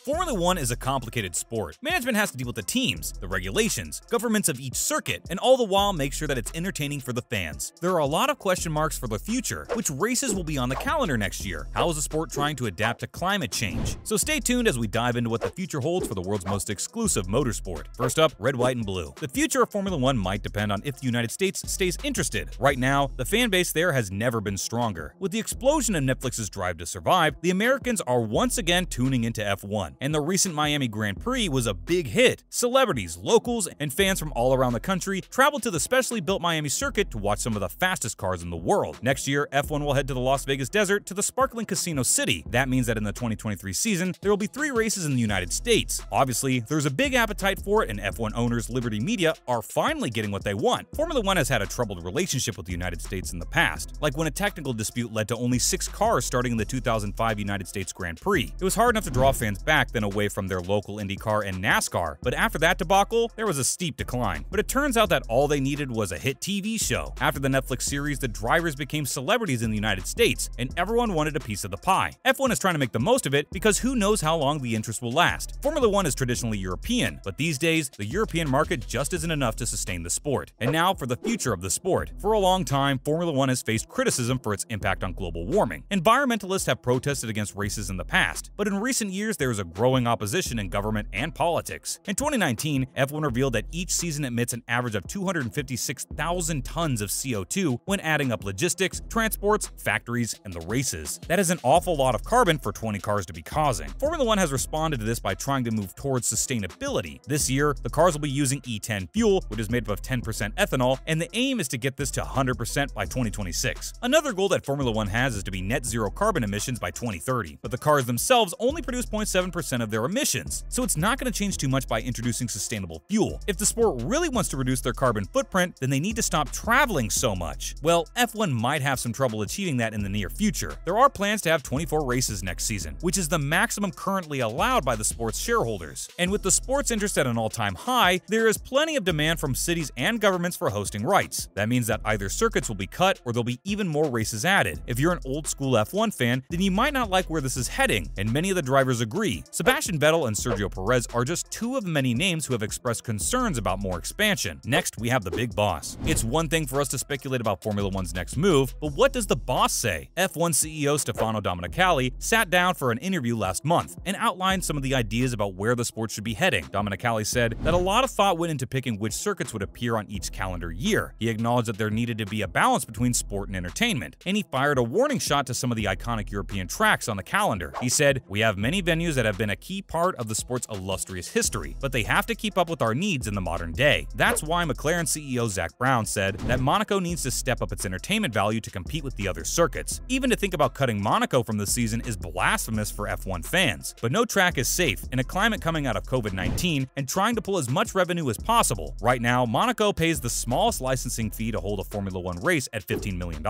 Formula One is a complicated sport. Management has to deal with the teams, the regulations, governments of each circuit, and all the while make sure that it's entertaining for the fans. There are a lot of question marks for the future. Which races will be on the calendar next year? How is the sport trying to adapt to climate change? So stay tuned as we dive into what the future holds for the world's most exclusive motorsport. First up, red, white, and blue. The future of Formula One might depend on if the United States stays interested. Right now, the fan base there has never been stronger. With the explosion of Netflix's Drive to Survive, the Americans are once again tuning into F1, and the recent Miami Grand Prix was a big hit. Celebrities, locals, and fans from all around the country traveled to the specially built Miami circuit to watch some of the fastest cars in the world. Next year, F1 will head to the Las Vegas desert to the sparkling Casino City. That means that in the 2023 season, there will be 3 races in the United States. Obviously, there's a big appetite for it, and F1 owners Liberty Media are finally getting what they want. Formula One has had a troubled relationship with the United States in the past, like when a technical dispute led to only 6 cars starting in the 2005 United States Grand Prix. It was hard enough to draw fans back then away from their local IndyCar and NASCAR, but after that debacle, there was a steep decline. But it turns out that all they needed was a hit TV show. After the Netflix series, the drivers became celebrities in the United States, and everyone wanted a piece of the pie. F1 is trying to make the most of it because who knows how long the interest will last. Formula One is traditionally European, but these days, the European market just isn't enough to sustain the sport. And now for the future of the sport. For a long time, Formula One has faced criticism for its impact on global warming. Environmentalists have protested against races in the past, but in recent years there is a growing opposition in government and politics. In 2019, F1 revealed that each season emits an average of 256,000 tons of CO2 when adding up logistics, transports, factories, and the races. That is an awful lot of carbon for 20 cars to be causing. Formula One has responded to this by trying to move towards sustainability. This year, the cars will be using E10 fuel, which is made up of 10% ethanol, and the aim is to get this to 100% by 2026. Another goal that Formula One has is to be net zero carbon emissions by 2030, but the cars themselves only produce 0.7% of their emissions, so it's not going to change too much by introducing sustainable fuel. If the sport really wants to reduce their carbon footprint, then they need to stop traveling so much. Well, F1 might have some trouble achieving that in the near future. There are plans to have 24 races next season, which is the maximum currently allowed by the sport's shareholders. And with the sport's interest at an all-time high, there is plenty of demand from cities and governments for hosting rights. That means that either circuits will be cut or there'll be even more races added. If you're an old-school F1 fan, then you might not like where this is heading, and many of the drivers agree. Sebastian Vettel and Sergio Perez are just 2 of the many names who have expressed concerns about more expansion. Next, we have the big boss. It's one thing for us to speculate about Formula One's next move, but what does the boss say? F1 CEO Stefano Domenicali sat down for an interview last month and outlined some of the ideas about where the sport should be heading. Domenicali said that a lot of thought went into picking which circuits would appear on each calendar year. He acknowledged that there needed to be a balance between sport and entertainment, and he fired a warning shot to some of the iconic European tracks on the calendar. He said, "We have many venues that have been a key part of the sport's illustrious history, but they have to keep up with our needs in the modern day. That's why McLaren CEO Zak Brown said that Monaco needs to step up its entertainment value to compete with the other circuits. Even to think about cutting Monaco from the season is blasphemous for F1 fans. But no track is safe in a climate coming out of COVID-19 and trying to pull as much revenue as possible. Right now, Monaco pays the smallest licensing fee to hold a Formula One race at $15 million.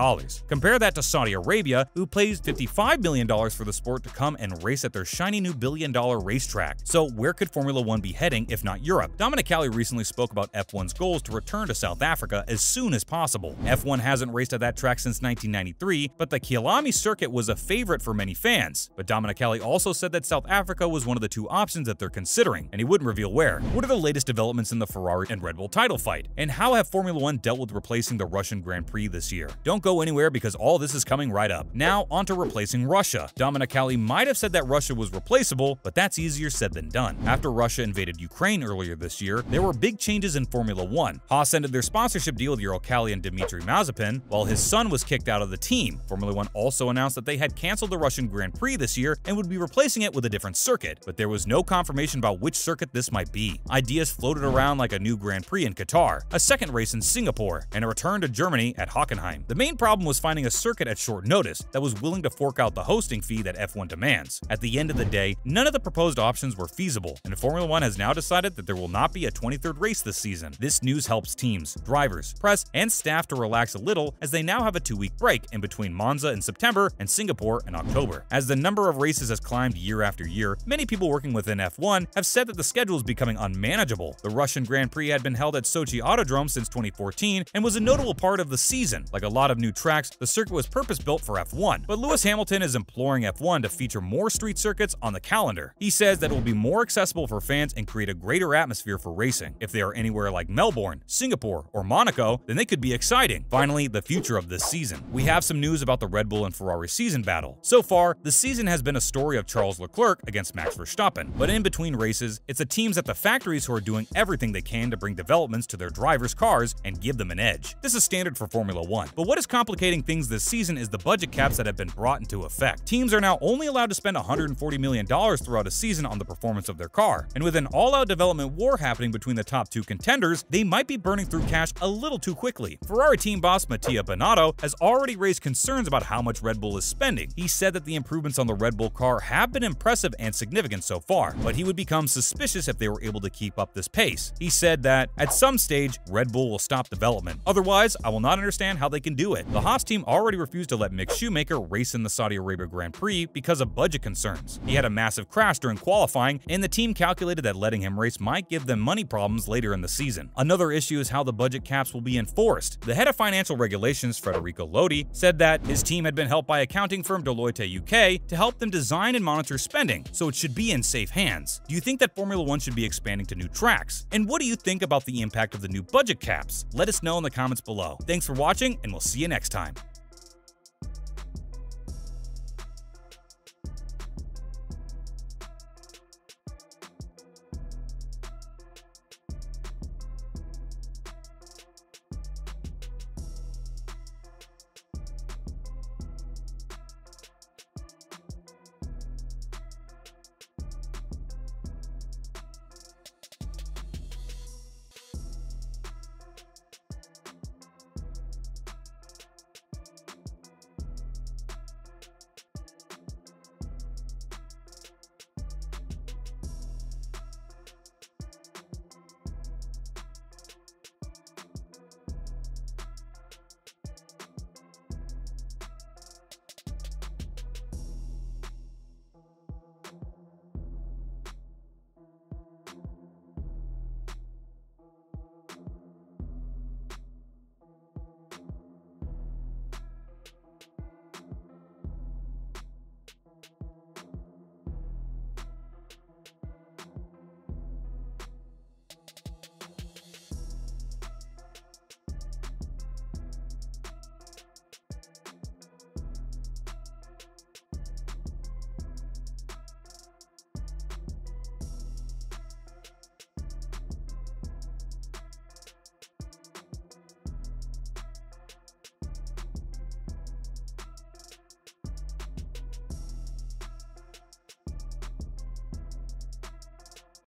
Compare that to Saudi Arabia, who pays $55 million for the sport to come and race at their shiny new billion-dollar racetrack. So where could Formula One be heading if not Europe? Domenicali recently spoke about F1's goals to return to South Africa as soon as possible. F1 hasn't raced at that track since 1993, but the Kyalami circuit was a favorite for many fans. But Domenicali also said that South Africa was one of the 2 options that they're considering, and he wouldn't reveal where. What are the latest developments in the Ferrari and Red Bull title fight? And how have Formula One dealt with replacing the Russian Grand Prix this year? Don't go anywhere because all this is coming right up. Now, onto replacing Russia. Domenicali might have said that Russia was replaceable, but that's easier said than done. After Russia invaded Ukraine earlier this year, there were big changes in Formula One. Haas ended their sponsorship deal with Uralkali and Dmitry Mazepin, while his son was kicked out of the team. Formula One also announced that they had canceled the Russian Grand Prix this year and would be replacing it with a different circuit, but there was no confirmation about which circuit this might be. Ideas floated around like a new Grand Prix in Qatar, a second race in Singapore, and a return to Germany at Hockenheim. The main problem was finding a circuit at short notice that was willing to fork out the hosting fee that F1 demands. At the end of the day, none of the proposed options were feasible, and Formula One has now decided that there will not be a 23rd race this season. This news helps teams, drivers, press, and staff to relax a little as they now have a 2-week break in between Monza in September and Singapore in October. As the number of races has climbed year after year, many people working within F1 have said that the schedule is becoming unmanageable. The Russian Grand Prix had been held at Sochi Autodrome since 2014 and was a notable part of the season. Like a lot of new tracks, the circuit was purpose-built for F1, but Lewis Hamilton is imploring F1 to feature more street circuits on the calendar calendar. He says that it will be more accessible for fans and create a greater atmosphere for racing. If they are anywhere like Melbourne, Singapore, or Monaco, then they could be exciting. Finally, the future of this season. We have some news about the Red Bull and Ferrari season battle. So far, the season has been a story of Charles Leclerc against Max Verstappen, but in between races, it's the teams at the factories who are doing everything they can to bring developments to their drivers' cars and give them an edge. This is standard for Formula 1, but what is complicating things this season is the budget caps that have been brought into effect. Teams are now only allowed to spend $140 million throughout a season on the performance of their car, and with an all-out development war happening between the top two contenders, they might be burning through cash a little too quickly. Ferrari team boss Mattia Binotto has already raised concerns about how much Red Bull is spending. He said that the improvements on the Red Bull car have been impressive and significant so far, but he would become suspicious if they were able to keep up this pace. He said that, at some stage, Red Bull will stop development. Otherwise, I will not understand how they can do it. The Haas team already refused to let Mick Schumacher race in the Saudi Arabia Grand Prix because of budget concerns. He had a massive crash during qualifying, and the team calculated that letting him race might give them money problems later in the season. Another issue is how the budget caps will be enforced. The head of financial regulations, Federico Lodi, said that his team had been helped by accounting firm Deloitte UK to help them design and monitor spending, so it should be in safe hands. Do you think that Formula 1 should be expanding to new tracks? And what do you think about the impact of the new budget caps? Let us know in the comments below. Thanks for watching, and we'll see you next time.